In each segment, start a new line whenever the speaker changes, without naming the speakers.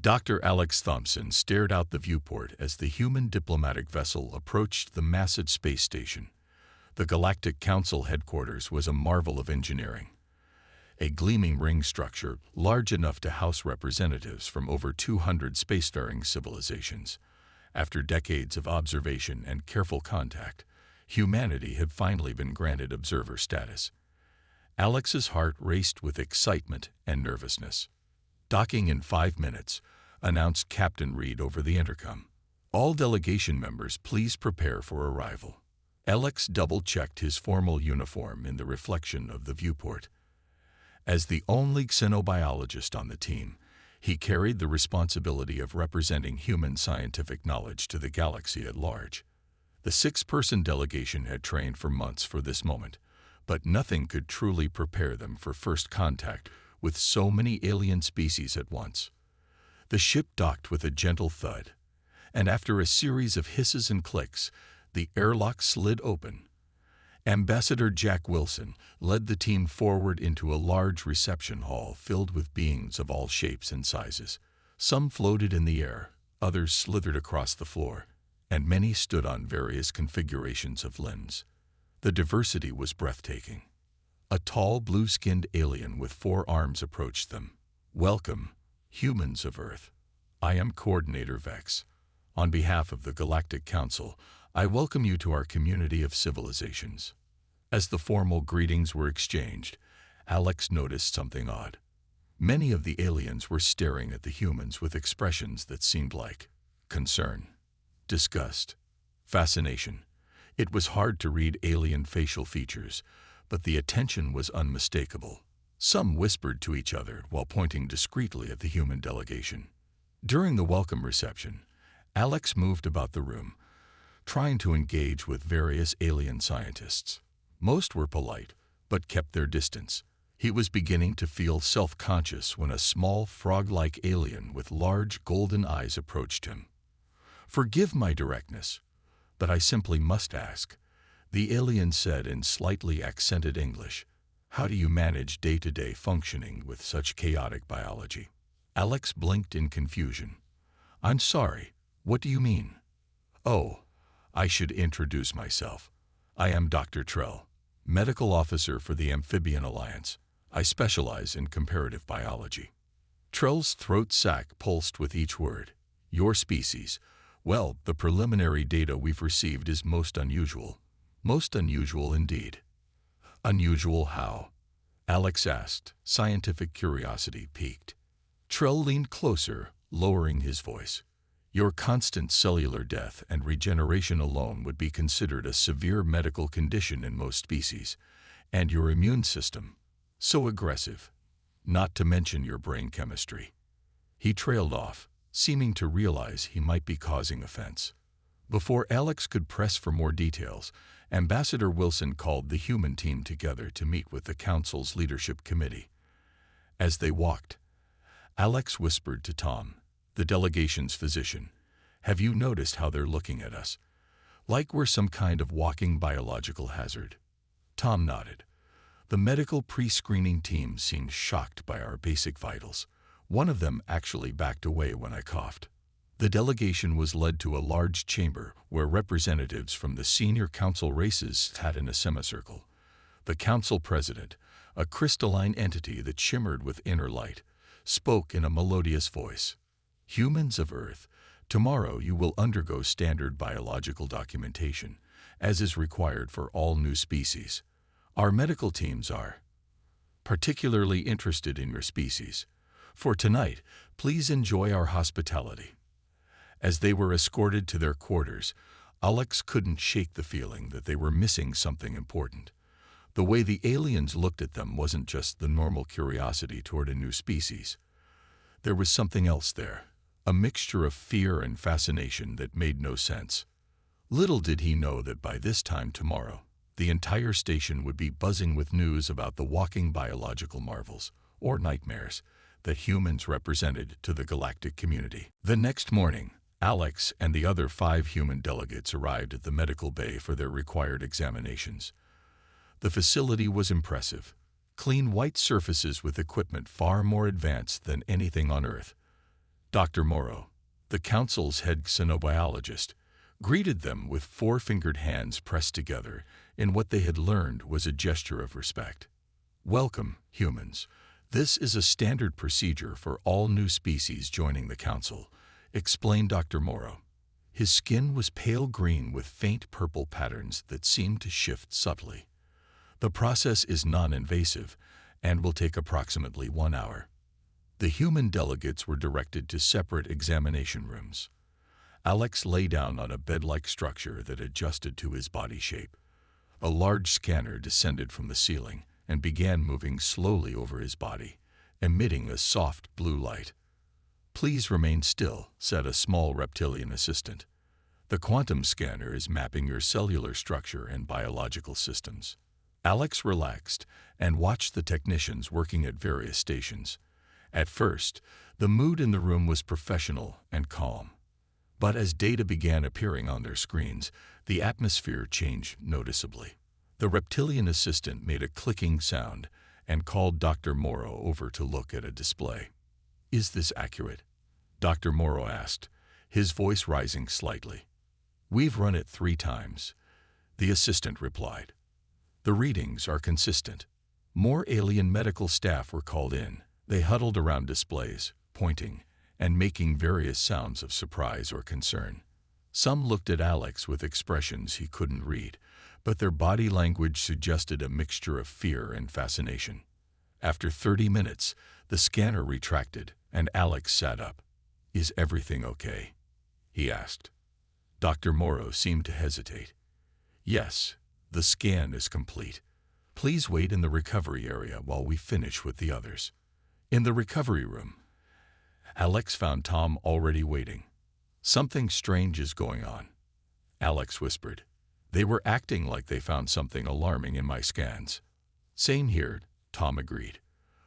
Dr. Alex Thompson stared out the viewport as the human diplomatic vessel approached the massive space station. The Galactic Council headquarters was a marvel of engineering. A gleaming ring structure large enough to house representatives from over 200 spacefaring civilizations. After decades of observation and careful contact, humanity had finally been granted observer status. Alex's heart raced with excitement and nervousness. "Docking in 5 minutes," announced Captain Reed over the intercom. "All delegation members, please prepare for arrival." Alex double-checked his formal uniform in the reflection of the viewport. As the only xenobiologist on the team, he carried the responsibility of representing human scientific knowledge to the galaxy at large. The 6-person delegation had trained for months for this moment, but nothing could truly prepare them for first contact with so many alien species at once. The ship docked with a gentle thud, and after a series of hisses and clicks, the airlock slid open. Ambassador Jack Wilson led the team forward into a large reception hall filled with beings of all shapes and sizes. Some floated in the air, others slithered across the floor, and many stood on various configurations of limbs. The diversity was breathtaking. A tall, blue-skinned alien with 4 arms approached them. "Welcome, humans of Earth. I am Coordinator Vex. On behalf of the Galactic Council, I welcome you to our community of civilizations." As the formal greetings were exchanged, Alex noticed something odd. Many of the aliens were staring at the humans with expressions that seemed like concern, disgust, fascination. It was hard to read alien facial features, but the attention was unmistakable. Some whispered to each other while pointing discreetly at the human delegation. During the welcome reception, Alex moved about the room, trying to engage with various alien scientists. Most were polite, but kept their distance. He was beginning to feel self-conscious when a small frog-like alien with large golden eyes approached him. "Forgive my directness, but I simply must ask," the alien said in slightly accented English. "How do you manage day-to-day functioning with such chaotic biology?" Alex blinked in confusion. "I'm sorry, what do you mean?" "Oh, I should introduce myself. I am Dr. Trell, Medical Officer for the Amphibian Alliance. I specialize in comparative biology." Trell's throat sac pulsed with each word. "Your species. Well, the preliminary data we've received is most unusual. Most unusual indeed." "Unusual how?" Alex asked, scientific curiosity piqued. Trell leaned closer, lowering his voice. "Your constant cellular death and regeneration alone would be considered a severe medical condition in most species, and your immune system, so aggressive, not to mention your brain chemistry." He trailed off, seeming to realize he might be causing offense. Before Alex could press for more details, Ambassador Wilson called the human team together to meet with the Council's leadership committee. As they walked, Alex whispered to Tom, the delegation's physician, "Have you noticed how they're looking at us? Like we're some kind of walking biological hazard?" Tom nodded. "The medical pre-screening team seemed shocked by our basic vitals. One of them actually backed away when I coughed." The delegation was led to a large chamber where representatives from the senior council races sat in a semicircle. The council president, a crystalline entity that shimmered with inner light, spoke in a melodious voice. "Humans of Earth, tomorrow you will undergo standard biological documentation, as is required for all new species. Our medical teams are particularly interested in your species. For tonight, please enjoy our hospitality." As they were escorted to their quarters, Alex couldn't shake the feeling that they were missing something important. The way the aliens looked at them wasn't just the normal curiosity toward a new species. There was something else there, a mixture of fear and fascination that made no sense. Little did he know that by this time tomorrow, the entire station would be buzzing with news about the walking biological marvels, or nightmares, that humans represented to the galactic community. The next morning, Alex and the other 5 human delegates arrived at the medical bay for their required examinations. The facility was impressive. Clean white surfaces with equipment far more advanced than anything on Earth. Dr. Morrow, the council's head xenobiologist, greeted them with four-fingered hands pressed together in what they had learned was a gesture of respect. "Welcome, humans. This is a standard procedure for all new species joining the council," explained Dr. Morrow. His skin was pale green with faint purple patterns that seemed to shift subtly. "The process is non-invasive and will take approximately 1 hour." The human delegates were directed to separate examination rooms. Alex lay down on a bed-like structure that adjusted to his body shape. A large scanner descended from the ceiling and began moving slowly over his body, emitting a soft blue light. "Please remain still," said a small reptilian assistant. "The quantum scanner is mapping your cellular structure and biological systems." Alex relaxed and watched the technicians working at various stations. At first, the mood in the room was professional and calm. But as data began appearing on their screens, the atmosphere changed noticeably. The reptilian assistant made a clicking sound and called Dr. Morrow over to look at a display. "Is this accurate?" Dr. Morrow asked, his voice rising slightly. "We've run it 3 times," the assistant replied. "The readings are consistent." More alien medical staff were called in. They huddled around displays, pointing and making various sounds of surprise or concern. Some looked at Alex with expressions he couldn't read, but their body language suggested a mixture of fear and fascination. After 30 minutes, the scanner retracted and Alex sat up. "Is everything okay?" he asked. Dr. Morrow seemed to hesitate. "Yes, the scan is complete. Please wait in the recovery area while we finish with the others." In the recovery room, Alex found Tom already waiting. "Something strange is going on," Alex whispered. "They were acting like they found something alarming in my scans." "Same here," Tom agreed.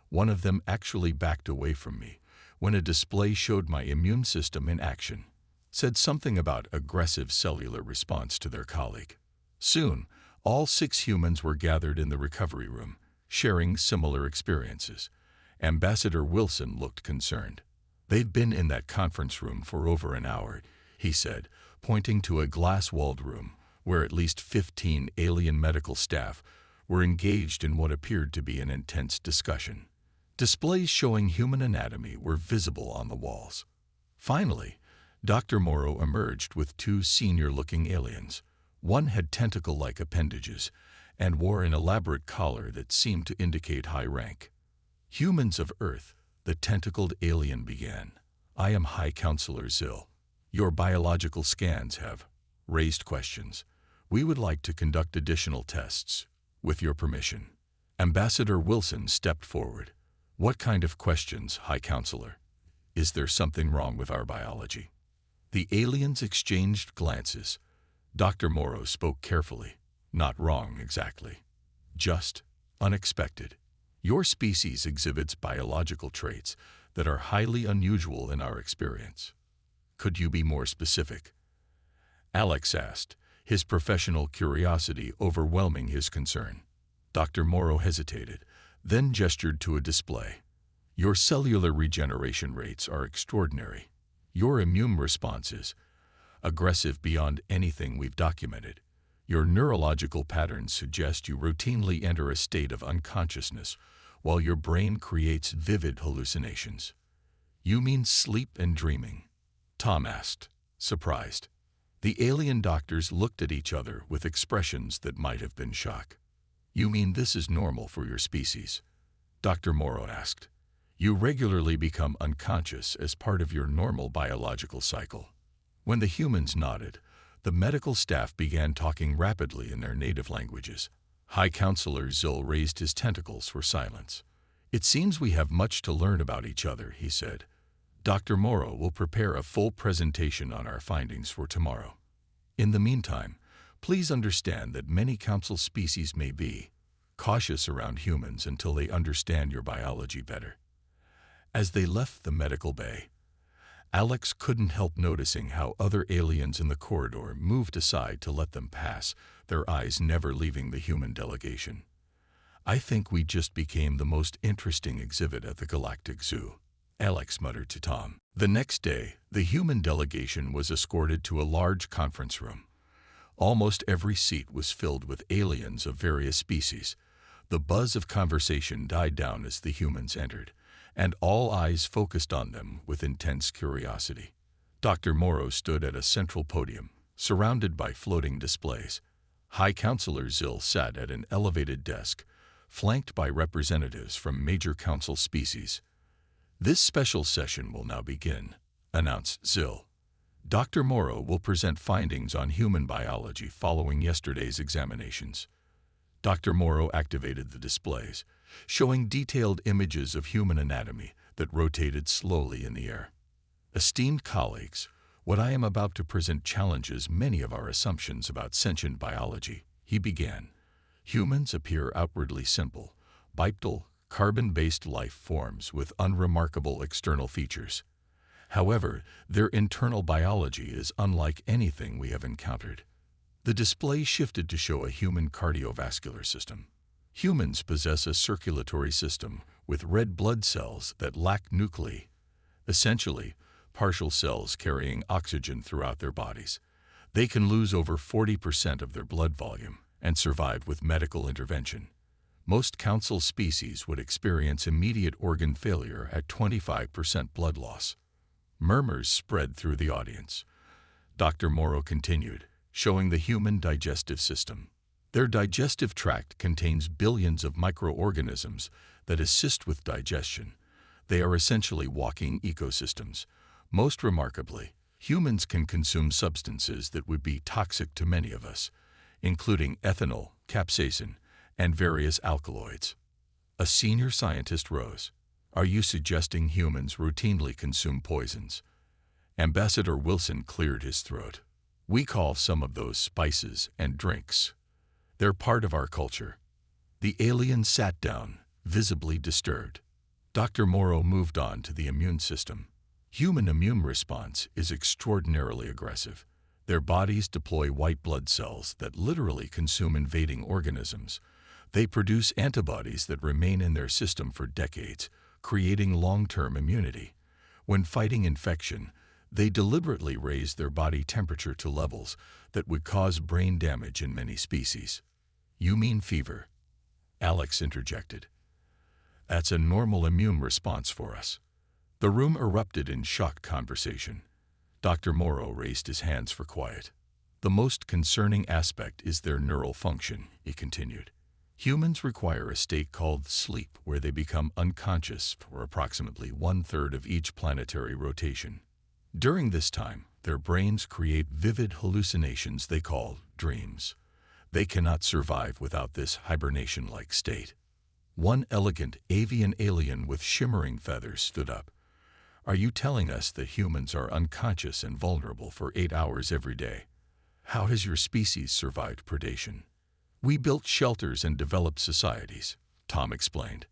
"One of them actually backed away from me when a display showed my immune system in action. Said something about aggressive cellular response to their colleague." Soon, all 6 humans were gathered in the recovery room, sharing similar experiences. Ambassador Wilson looked concerned. "They've been in that conference room for over an hour," he said, pointing to a glass-walled room where at least 15 alien medical staff were engaged in what appeared to be an intense discussion. Displays showing human anatomy were visible on the walls. Finally, Dr. Morrow emerged with 2 senior-looking aliens. One had tentacle-like appendages and wore an elaborate collar that seemed to indicate high rank. "Humans of Earth," the tentacled alien began. "I am High Counselor Zill. Your biological scans have raised questions. We would like to conduct additional tests, with your permission." Ambassador Wilson stepped forward. "What kind of questions, High Counselor? Is there something wrong with our biology?" The aliens exchanged glances. Dr. Morrow spoke carefully. "Not wrong, exactly. Just unexpected. Your species exhibits biological traits that are highly unusual in our experience." "Could you be more specific?" Alex asked, his professional curiosity overwhelming his concern. Dr. Morrow hesitated, then gestured to a display. "Your cellular regeneration rates are extraordinary. Your immune response is aggressive beyond anything we've documented. Your neurological patterns suggest you routinely enter a state of unconsciousness while your brain creates vivid hallucinations." "You mean sleep and dreaming?" Tom asked, surprised. The alien doctors looked at each other with expressions that might have been shock. "You mean this is normal for your species?" Dr. Morrow asked. "You regularly become unconscious as part of your normal biological cycle." When the humans nodded, the medical staff began talking rapidly in their native languages. High Counselor Zill raised his tentacles for silence. "It seems we have much to learn about each other," he said. "Dr. Morrow will prepare a full presentation on our findings for tomorrow. In the meantime, please understand that many council species may be cautious around humans until they understand your biology better." As they left the medical bay, Alex couldn't help noticing how other aliens in the corridor moved aside to let them pass, their eyes never leaving the human delegation. "I think we just became the most interesting exhibit at the Galactic Zoo," Alex muttered to Tom. The next day, the human delegation was escorted to a large conference room. Almost every seat was filled with aliens of various species. The buzz of conversation died down as the humans entered, and all eyes focused on them with intense curiosity. Dr. Morrow stood at a central podium, surrounded by floating displays. High Counselor Zill sat at an elevated desk, flanked by representatives from major council species. "This special session will now begin," announced Zill. "Dr. Morrow will present findings on human biology following yesterday's examinations." Dr. Morrow activated the displays, showing detailed images of human anatomy that rotated slowly in the air. "Esteemed colleagues, what I am about to present challenges many of our assumptions about sentient biology," he began. "Humans appear outwardly simple, bipedal, carbon-based life forms with unremarkable external features. However, their internal biology is unlike anything we have encountered." The display shifted to show a human cardiovascular system. Humans possess a circulatory system with red blood cells that lack nuclei, essentially partial cells carrying oxygen throughout their bodies. They can lose over 40% of their blood volume and survive with medical intervention. Most council species would experience immediate organ failure at 25% blood loss. Murmurs spread through the audience. Dr. Morrow continued, showing the human digestive system. Their digestive tract contains billions of microorganisms that assist with digestion. They are essentially walking ecosystems. Most remarkably, humans can consume substances that would be toxic to many of us, including ethanol, capsaicin, and various alkaloids. A senior scientist rose. "Are you suggesting humans routinely consume poisons?" Ambassador Wilson cleared his throat. "We call some of those spices and drinks. They're part of our culture." The alien sat down, visibly disturbed. Dr. Morrow moved on to the immune system. Human immune response is extraordinarily aggressive. Their bodies deploy white blood cells that literally consume invading organisms. They produce antibodies that remain in their system for decades, creating long-term immunity. When fighting infection, they deliberately raise their body temperature to levels that would cause brain damage in many species. "You mean fever?" Alex interjected. "That's a normal immune response for us." The room erupted in shocked conversation. Dr. Morrow raised his hands for quiet. "The most concerning aspect is their neural function," he continued. "Humans require a state called sleep where they become unconscious for approximately 1/3 of each planetary rotation. During this time, their brains create vivid hallucinations they call dreams. They cannot survive without this hibernation-like state." One elegant avian alien with shimmering feathers stood up. "Are you telling us that humans are unconscious and vulnerable for 8 hours every day? How has your species survived predation?" "We built shelters and developed societies," Tom explained.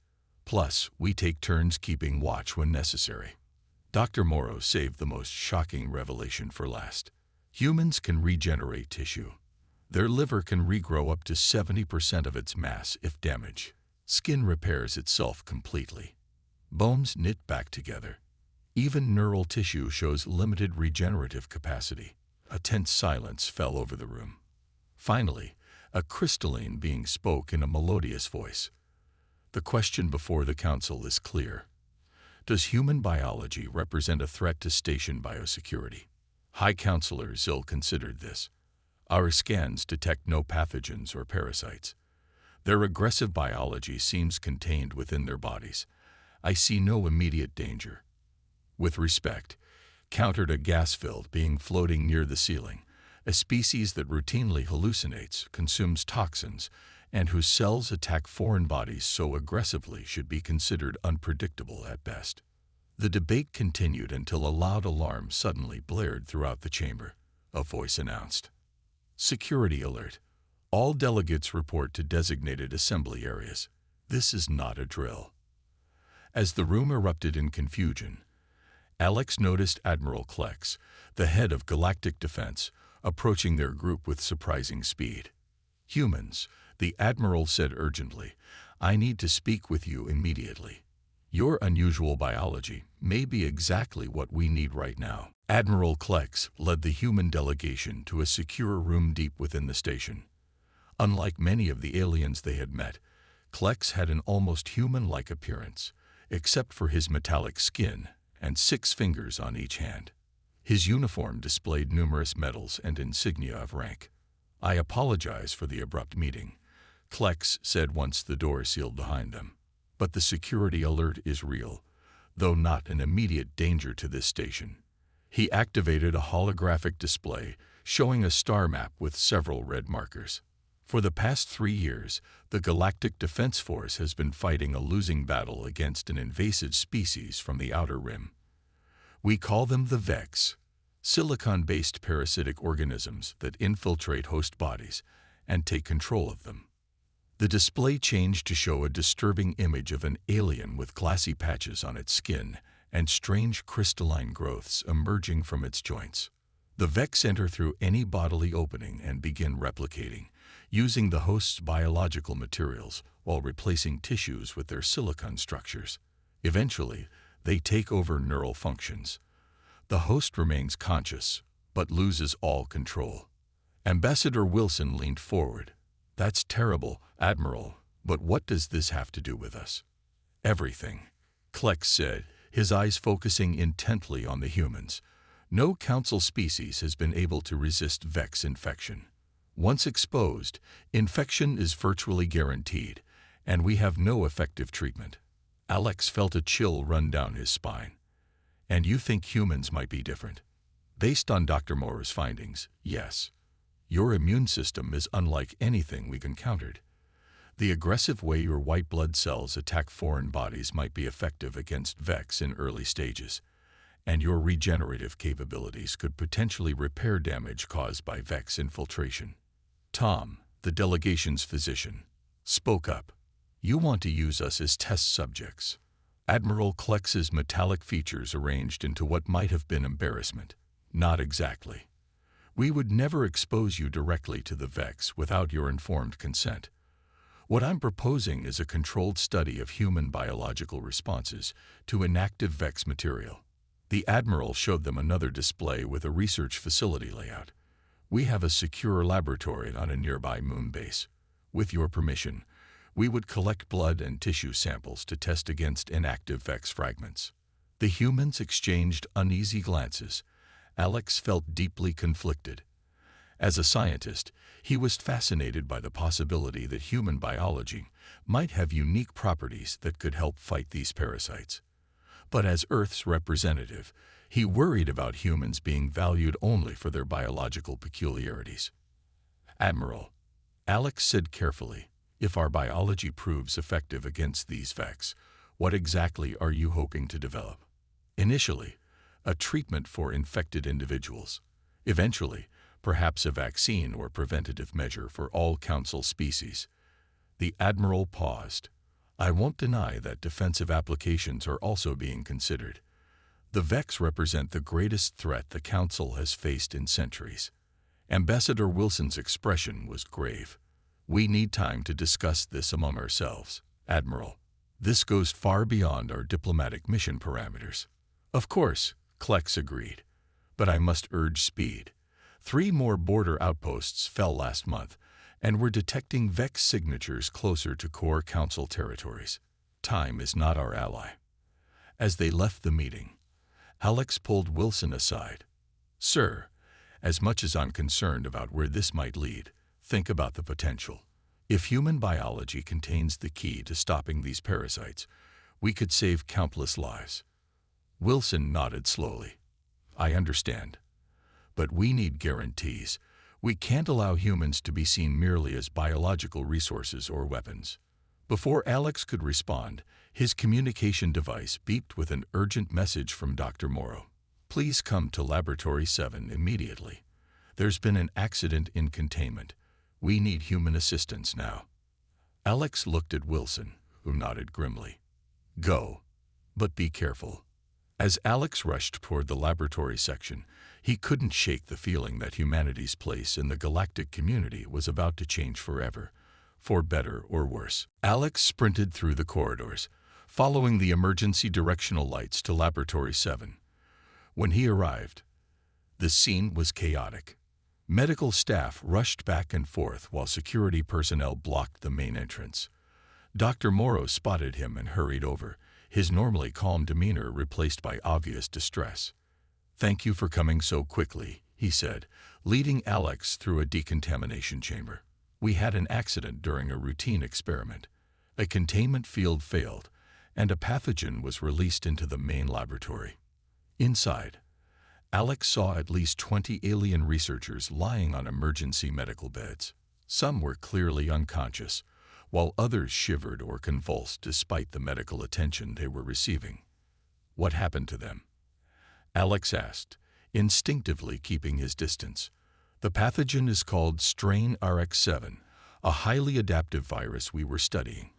"Plus, we take turns keeping watch when necessary." Dr. Morrow saved the most shocking revelation for last. Humans can regenerate tissue. Their liver can regrow up to 70% of its mass if damaged. Skin repairs itself completely. Bones knit back together. Even neural tissue shows limited regenerative capacity. A tense silence fell over the room. Finally, a crystalline being spoke in a melodious voice. "The question before the council is clear. Does human biology represent a threat to station biosecurity?" High Counselor Zill considered this. "Our scans detect no pathogens or parasites. Their aggressive biology seems contained within their bodies. I see no immediate danger." "With respect," countered a gas-filled being floating near the ceiling, "a species that routinely hallucinates, consumes toxins, and whose cells attack foreign bodies so aggressively should be considered unpredictable at best." The debate continued until a loud alarm suddenly blared throughout the chamber. A voice announced, "Security alert. All delegates report to designated assembly areas. This is not a drill." As the room erupted in confusion, Alex noticed Admiral Klex, the head of Galactic Defense, approaching their group with surprising speed. "Humans," the Admiral said urgently, "I need to speak with you immediately. Your unusual biology, may be exactly what we need right now. Admiral Klex led the human delegation to a secure room deep within the station. Unlike many of the aliens they had met, Klex had an almost human-like appearance, except for his metallic skin and 6 fingers on each hand. His uniform displayed numerous medals and insignia of rank. "I apologize for the abrupt meeting," Klex said once the door sealed behind them. "But the security alert is real, though not an immediate danger to this station." He activated a holographic display showing a star map with several red markers. For the past 3 years, the Galactic Defense Force has been fighting a losing battle against an invasive species from the Outer Rim. We call them the Vex, silicon-based parasitic organisms that infiltrate host bodies and take control of them. The display changed to show a disturbing image of an alien with glassy patches on its skin and strange crystalline growths emerging from its joints. The Vex enter through any bodily opening and begin replicating, using the host's biological materials while replacing tissues with their silicon structures. Eventually, they take over neural functions. The host remains conscious, but loses all control. Ambassador Wilson leaned forward. "That's terrible, Admiral, but what does this have to do with us?" "Everything," Klex said, his eyes focusing intently on the humans. "No Council species has been able to resist Vex infection. Once exposed, infection is virtually guaranteed, and we have no effective treatment." Alex felt a chill run down his spine. "And you think humans might be different?" "Based on Dr. Moore's findings, yes. Your immune system is unlike anything we've encountered. The aggressive way your white blood cells attack foreign bodies might be effective against Vex in early stages, and your regenerative capabilities could potentially repair damage caused by Vex infiltration." Tom, the delegation's physician, spoke up. "You want to use us as test subjects." Admiral Klex's metallic features arranged into what might have been embarrassment. "Not exactly. We would never expose you directly to the Vex without your informed consent. What I'm proposing is a controlled study of human biological responses to inactive Vex material." The Admiral showed them another display with a research facility layout. "We have a secure laboratory on a nearby moon base. With your permission, we would collect blood and tissue samples to test against inactive Vex fragments." The humans exchanged uneasy glances. Alex felt deeply conflicted. As a scientist, he was fascinated by the possibility that human biology might have unique properties that could help fight these parasites. But as Earth's representative, he worried about humans being valued only for their biological peculiarities. "Admiral," Alex said carefully, "if our biology proves effective against these Vex, what exactly are you hoping to develop?" "Initially, a treatment for infected individuals. Eventually, perhaps a vaccine or preventative measure for all Council species." The Admiral paused. "I won't deny that defensive applications are also being considered. The Vex represent the greatest threat the Council has faced in centuries." Ambassador Wilson's expression was grave. "We need time to discuss this among ourselves, Admiral. This goes far beyond our diplomatic mission parameters." "Of course," Klex agreed, "but I must urge speed. 3 more border outposts fell last month, and we're detecting Vex signatures closer to core Council territories. Time is not our ally." As they left the meeting, Alex pulled Wilson aside. "Sir, as much as I'm concerned about where this might lead, think about the potential. If human biology contains the key to stopping these parasites, we could save countless lives." Wilson nodded slowly. "I understand. But we need guarantees. We can't allow humans to be seen merely as biological resources or weapons." Before Alex could respond, his communication device beeped with an urgent message from Dr. Morrow. "Please come to Laboratory 7 immediately. There's been an accident in containment. We need human assistance now." Alex looked at Wilson, who nodded grimly. "Go, but be careful." As Alex rushed toward the laboratory section, he couldn't shake the feeling that humanity's place in the galactic community was about to change forever, for better or worse. Alex sprinted through the corridors, following the emergency directional lights to Laboratory 7. When he arrived, the scene was chaotic. Medical staff rushed back and forth while security personnel blocked the main entrance. Dr. Morrow spotted him and hurried over, his normally calm demeanor replaced by obvious distress. "Thank you for coming so quickly," he said, leading Alex through a decontamination chamber. "We had an accident during a routine experiment. A containment field failed, and a pathogen was released into the main laboratory." Inside, Alex saw at least 20 alien researchers lying on emergency medical beds. Some were clearly unconscious, while others shivered or convulsed despite the medical attention they were receiving. "What happened to them?" Alex asked, instinctively keeping his distance. "The pathogen is called strain RX7, a highly adaptive virus we were studying.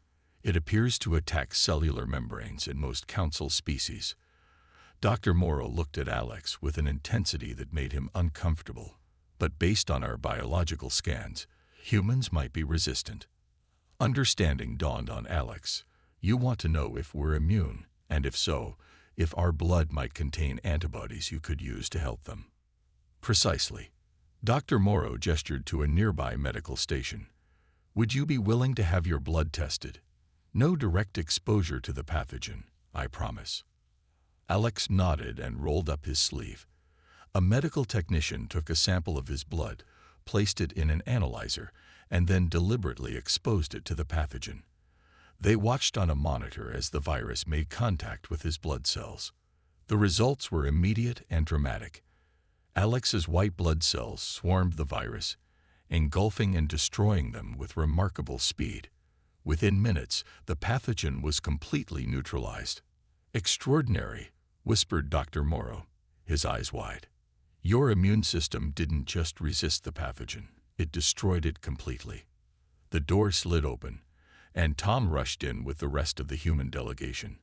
It appears to attack cellular membranes in most council species." Dr. Morrow looked at Alex with an intensity that made him uncomfortable. "But based on our biological scans, humans might be resistant." Understanding dawned on Alex. "You want to know if we're immune, and if so, if our blood might contain antibodies you could use to help them." "Precisely." Dr. Morrow gestured to a nearby medical station. "Would you be willing to have your blood tested? No direct exposure to the pathogen, I promise." Alex nodded and rolled up his sleeve. A medical technician took a sample of his blood, placed it in an analyzer, and then deliberately exposed it to the pathogen. They watched on a monitor as the virus made contact with his blood cells. The results were immediate and dramatic. Alex's white blood cells swarmed the virus, engulfing and destroying them with remarkable speed. Within minutes, the pathogen was completely neutralized. "Extraordinary," whispered Dr. Morrow, his eyes wide. "Your immune system didn't just resist the pathogen, it destroyed it completely." The door slid open, and Tom rushed in with the rest of the human delegation.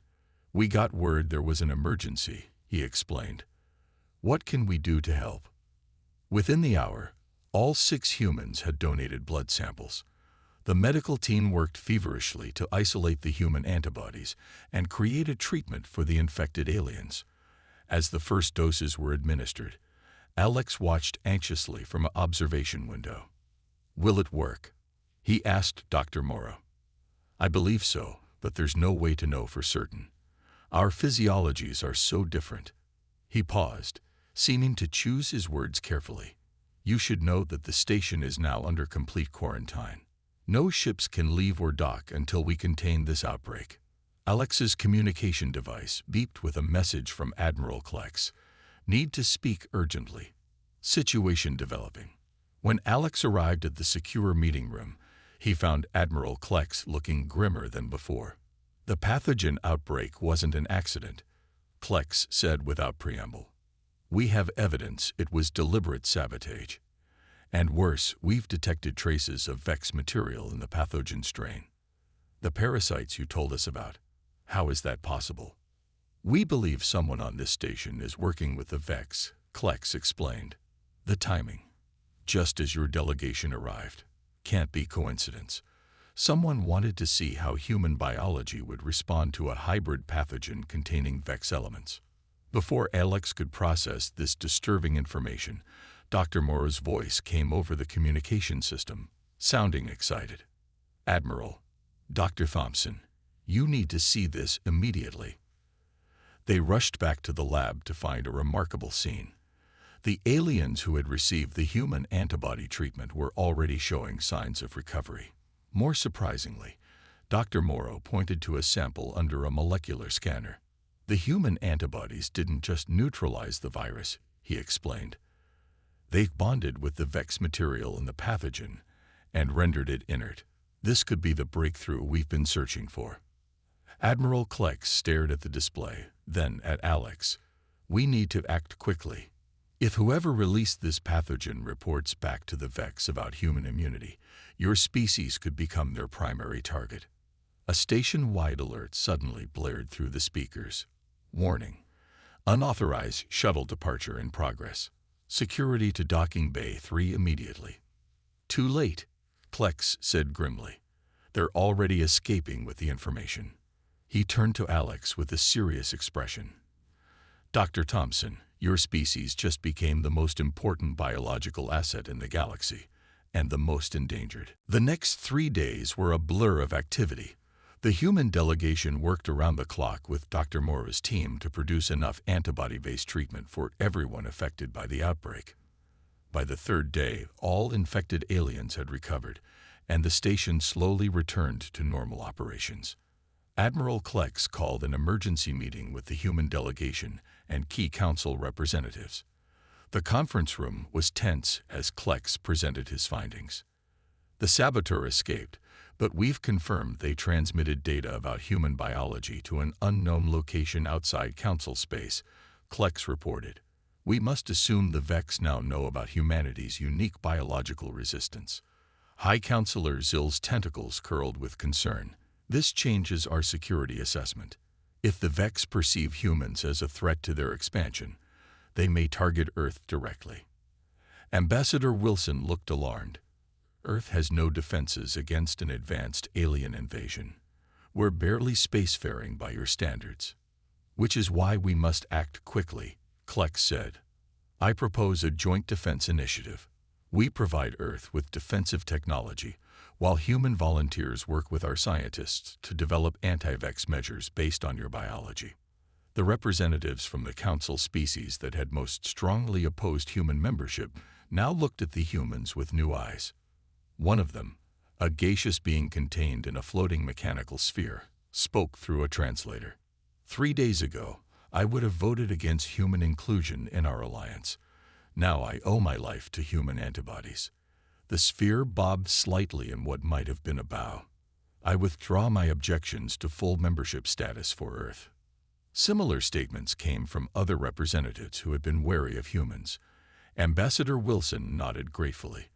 "We got word there was an emergency," he explained. "What can we do to help?" Within the hour, all 6 humans had donated blood samples. The medical team worked feverishly to isolate the human antibodies and create a treatment for the infected aliens. As the first doses were administered, Alex watched anxiously from an observation window. "Will it work?" he asked Dr. Morrow. "I believe so, but there's no way to know for certain. Our physiologies are so different." He paused, seeming to choose his words carefully. "You should know that the station is now under complete quarantine. No ships can leave or dock until we contain this outbreak." Alex's communication device beeped with a message from Admiral Klex. "Need to speak urgently. Situation developing." When Alex arrived at the secure meeting room, he found Admiral Klex looking grimmer than before. "The pathogen outbreak wasn't an accident," Klex said without preamble. "We have evidence it was deliberate sabotage. And worse, we've detected traces of Vex material in the pathogen strain. The parasites you told us about. How is that possible?" "We believe someone on this station is working with the Vex," Klex explained. "The timing, just as your delegation arrived, can't be coincidence. Someone wanted to see how human biology would respond to a hybrid pathogen containing Vex elements." Before Alex could process this disturbing information, Dr. Morrow's voice came over the communication system, sounding excited. "Admiral, Dr. Thompson, you need to see this immediately." They rushed back to the lab to find a remarkable scene. The aliens who had received the human antibody treatment were already showing signs of recovery. More surprisingly, Dr. Morrow pointed to a sample under a molecular scanner. "The human antibodies didn't just neutralize the virus," he explained. "They bonded with the Vex material in the pathogen and rendered it inert. This could be the breakthrough we've been searching for." Admiral Klex stared at the display, then at Alex. "We need to act quickly. If whoever released this pathogen reports back to the Vex about human immunity, your species could become their primary target." A station-wide alert suddenly blared through the speakers. "Warning. Unauthorized shuttle departure in progress. Security to Docking Bay 3 immediately." "Too late," Klex said grimly. "They're already escaping with the information." He turned to Alex with a serious expression. Dr. Thompson, your species just became the most important biological asset in the galaxy, and the most endangered. The next 3 days were a blur of activity. The human delegation worked around the clock with Dr. Morrow's team to produce enough antibody-based treatment for everyone affected by the outbreak. By the 3rd day, all infected aliens had recovered, and the station slowly returned to normal operations. Admiral Klex called an emergency meeting with the human delegation and key council representatives. The conference room was tense as Klex presented his findings. The saboteur escaped, but we've confirmed they transmitted data about human biology to an unknown location outside council space, Klex reported. We must assume the Vex now know about humanity's unique biological resistance. High Counselor Zill's tentacles curled with concern. This changes our security assessment. If the Vex perceive humans as a threat to their expansion, they may target Earth directly. Ambassador Wilson looked alarmed. Earth has no defenses against an advanced alien invasion. We're barely spacefaring by your standards. Which is why we must act quickly, Klex said. I propose a joint defense initiative. We provide Earth with defensive technology, while human volunteers work with our scientists to develop anti-Vex measures based on your biology. The representatives from the council species that had most strongly opposed human membership now looked at the humans with new eyes. One of them, a gaseous being contained in a floating mechanical sphere, spoke through a translator. 3 days ago, I would have voted against human inclusion in our alliance. Now I owe my life to human antibodies. The sphere bobbed slightly in what might have been a bow. I withdraw my objections to full membership status for Earth. Similar statements came from other representatives who had been wary of humans. Ambassador Wilson nodded gratefully,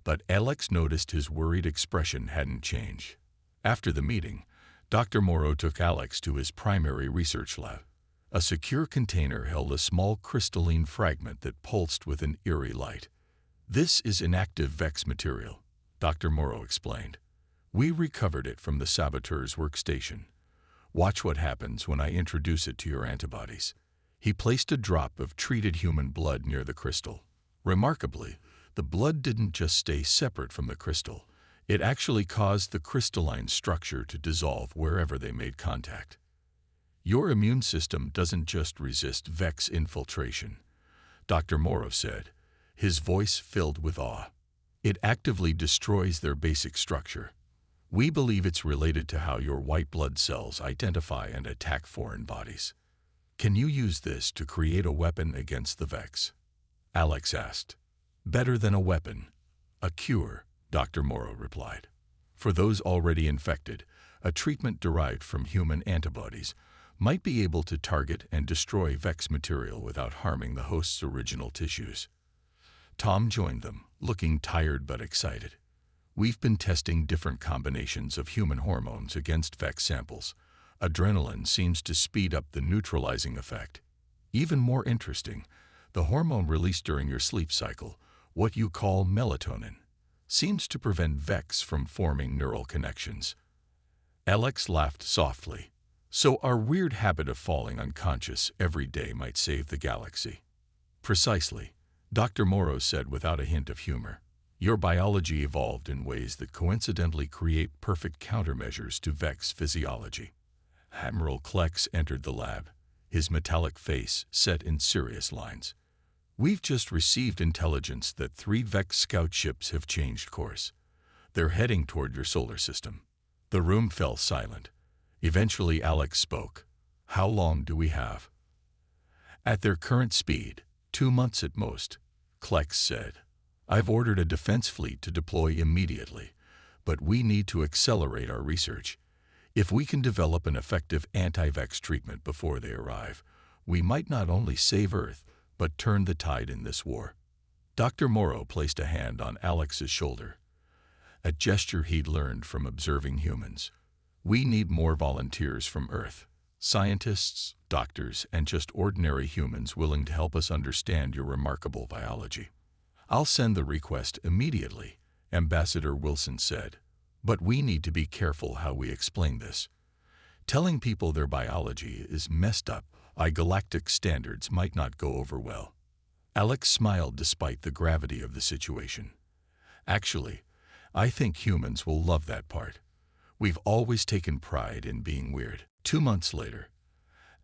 but Alex noticed his worried expression hadn't changed. After the meeting, Dr. Morrow took Alex to his primary research lab. A secure container held a small crystalline fragment that pulsed with an eerie light. This is inactive Vex material, Dr. Morrow explained. We recovered it from the saboteur's workstation. Watch what happens when I introduce it to your antibodies. He placed a drop of treated human blood near the crystal. Remarkably, the blood didn't just stay separate from the crystal. It actually caused the crystalline structure to dissolve wherever they made contact. Your immune system doesn't just resist Vex infiltration, Dr. Morrow said, his voice filled with awe. It actively destroys their basic structure. We believe it's related to how your white blood cells identify and attack foreign bodies. Can you use this to create a weapon against the Vex? Alex asked. Better than a weapon. A cure, Dr. Morrow replied. For those already infected, a treatment derived from human antibodies might be able to target and destroy Vex material without harming the host's original tissues. Tom joined them, looking tired but excited. We've been testing different combinations of human hormones against Vex samples. Adrenaline seems to speed up the neutralizing effect. Even more interesting, the hormone released during your sleep cycle, what you call melatonin, seems to prevent Vex from forming neural connections. Alex laughed softly. So our weird habit of falling unconscious every day might save the galaxy. Precisely, Dr. Morrow said without a hint of humor. Your biology evolved in ways that coincidentally create perfect countermeasures to Vex physiology. Admiral Klex entered the lab, his metallic face set in serious lines. We've just received intelligence that 3 Vex scout ships have changed course. They're heading toward your solar system. The room fell silent. Eventually Alex spoke. How long do we have? At their current speed, 2 months at most, Klex said. I've ordered a defense fleet to deploy immediately, but we need to accelerate our research. If we can develop an effective anti-Vex treatment before they arrive, we might not only save Earth, but turn the tide in this war. Dr. Morrow placed a hand on Alex's shoulder, a gesture he'd learned from observing humans. We need more volunteers from Earth, scientists, doctors, and just ordinary humans willing to help us understand your remarkable biology. I'll send the request immediately, Ambassador Wilson said. But we need to be careful how we explain this. Telling people their biology is messed up by galactic standards might not go over well. Alex smiled despite the gravity of the situation. Actually, I think humans will love that part. We've always taken pride in being weird. 2 months later,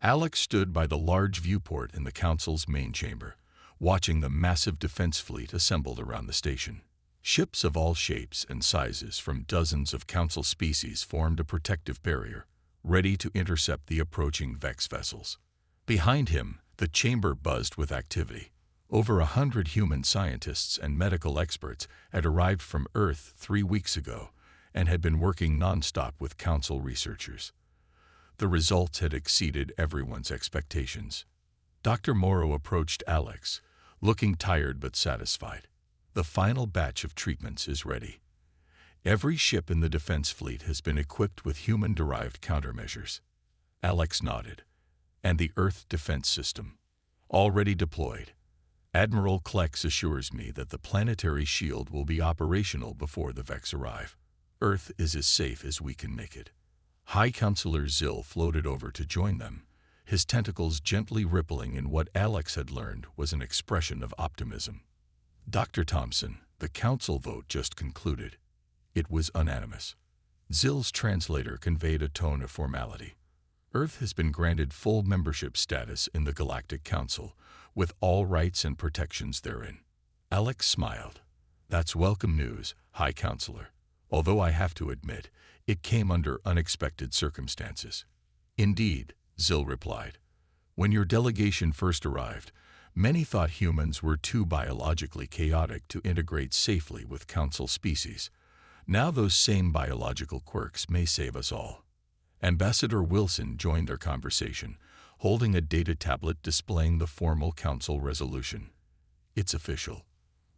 Alex stood by the large viewport in the Council's main chamber, watching the massive defense fleet assembled around the station. Ships of all shapes and sizes from dozens of Council species formed a protective barrier, ready to intercept the approaching Vex vessels. Behind him, the chamber buzzed with activity. Over 100 human scientists and medical experts had arrived from Earth 3 weeks ago and had been working non-stop with Council researchers. The results had exceeded everyone's expectations. Dr. Morrow approached Alex, looking tired but satisfied. The final batch of treatments is ready. Every ship in the defense fleet has been equipped with human-derived countermeasures. Alex nodded. And the Earth defense system? Already deployed. Admiral Klex assures me that the planetary shield will be operational before the Vex arrive. Earth is as safe as we can make it. High Counselor Zill floated over to join them, his tentacles gently rippling in what Alex had learned was an expression of optimism. Dr. Thompson, the Council vote just concluded. It was unanimous. Zill's translator conveyed a tone of formality. Earth has been granted full membership status in the Galactic Council, with all rights and protections therein. Alex smiled. That's welcome news, High Counselor. Although I have to admit, it came under unexpected circumstances. Indeed, Zill replied. When your delegation first arrived, many thought humans were too biologically chaotic to integrate safely with Council species. Now those same biological quirks may save us all. Ambassador Wilson joined their conversation, holding a data tablet displaying the formal Council resolution. It's official.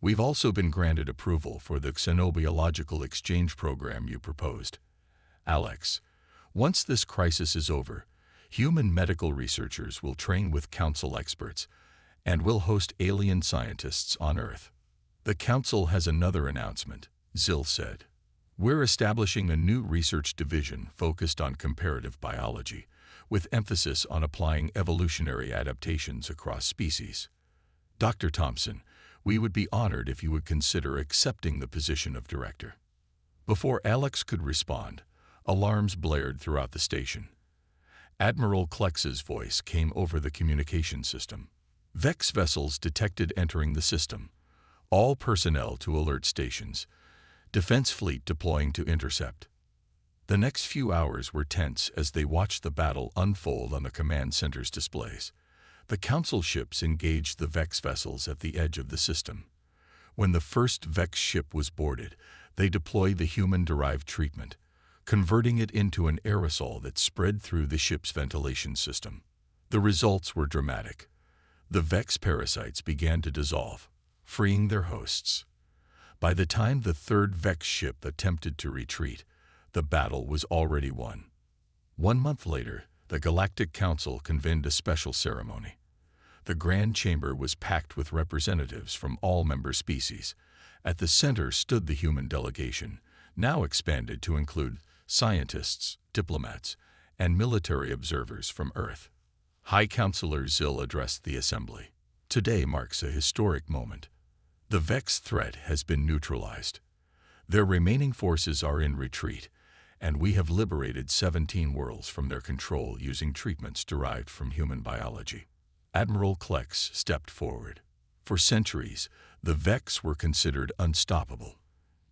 We've also been granted approval for the xenobiological exchange program you proposed. Alex, once this crisis is over, human medical researchers will train with Council experts, and will host alien scientists on Earth. The Council has another announcement, Zill said. We're establishing a new research division focused on comparative biology, with emphasis on applying evolutionary adaptations across species. Dr. Thompson, we would be honored if you would consider accepting the position of director. Before Alex could respond, alarms blared throughout the station. Admiral Klex's voice came over the communication system. Vex vessels detected entering the system. All personnel to alert stations. Defense fleet deploying to intercept. The next few hours were tense as they watched the battle unfold on the command center's displays. The Council ships engaged the Vex vessels at the edge of the system. When the first Vex ship was boarded, they deployed the human-derived treatment, converting it into an aerosol that spread through the ship's ventilation system. The results were dramatic. The Vex parasites began to dissolve, freeing their hosts. By the time the third Vex ship attempted to retreat, the battle was already won. 1 month later, the Galactic Council convened a special ceremony. The Grand Chamber was packed with representatives from all member species. At the center stood the human delegation, now expanded to include scientists, diplomats, and military observers from Earth. High Counselor Zill addressed the assembly. Today marks a historic moment. The Vex threat has been neutralized. Their remaining forces are in retreat, and we have liberated 17 worlds from their control using treatments derived from human biology. Admiral Klex stepped forward. For centuries, the Vex were considered unstoppable.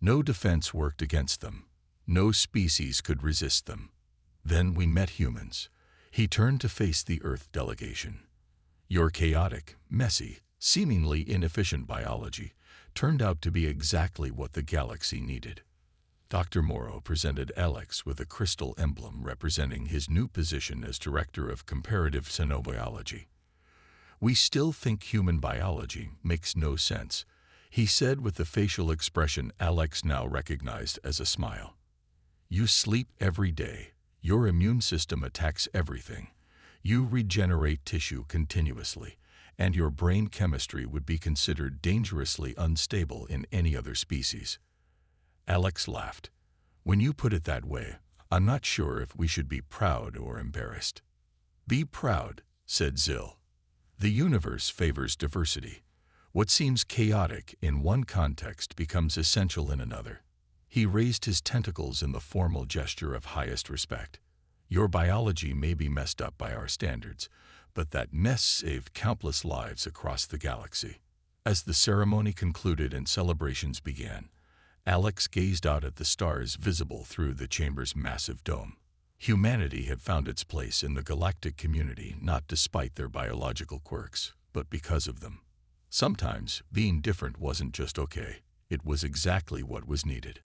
No defense worked against them. No species could resist them. Then we met humans. He turned to face the Earth delegation. Your chaotic, messy, seemingly inefficient biology turned out to be exactly what the galaxy needed. Dr. Morrow presented Alex with a crystal emblem representing his new position as Director of Comparative Xenobiology. We still think human biology makes no sense, he said with the facial expression Alex now recognized as a smile. You sleep every day. Your immune system attacks everything. You regenerate tissue continuously, and your brain chemistry would be considered dangerously unstable in any other species. Alex laughed. When you put it that way, I'm not sure if we should be proud or embarrassed." "Be proud," said Zill. "The universe favors diversity. What seems chaotic in one context becomes essential in another." He raised his tentacles in the formal gesture of highest respect. "Your biology may be messed up by our standards, but that mess saved countless lives across the galaxy." As the ceremony concluded and celebrations began, Alex gazed out at the stars visible through the chamber's massive dome. Humanity had found its place in the galactic community not despite their biological quirks, but because of them. Sometimes being different wasn't just okay, it was exactly what was needed.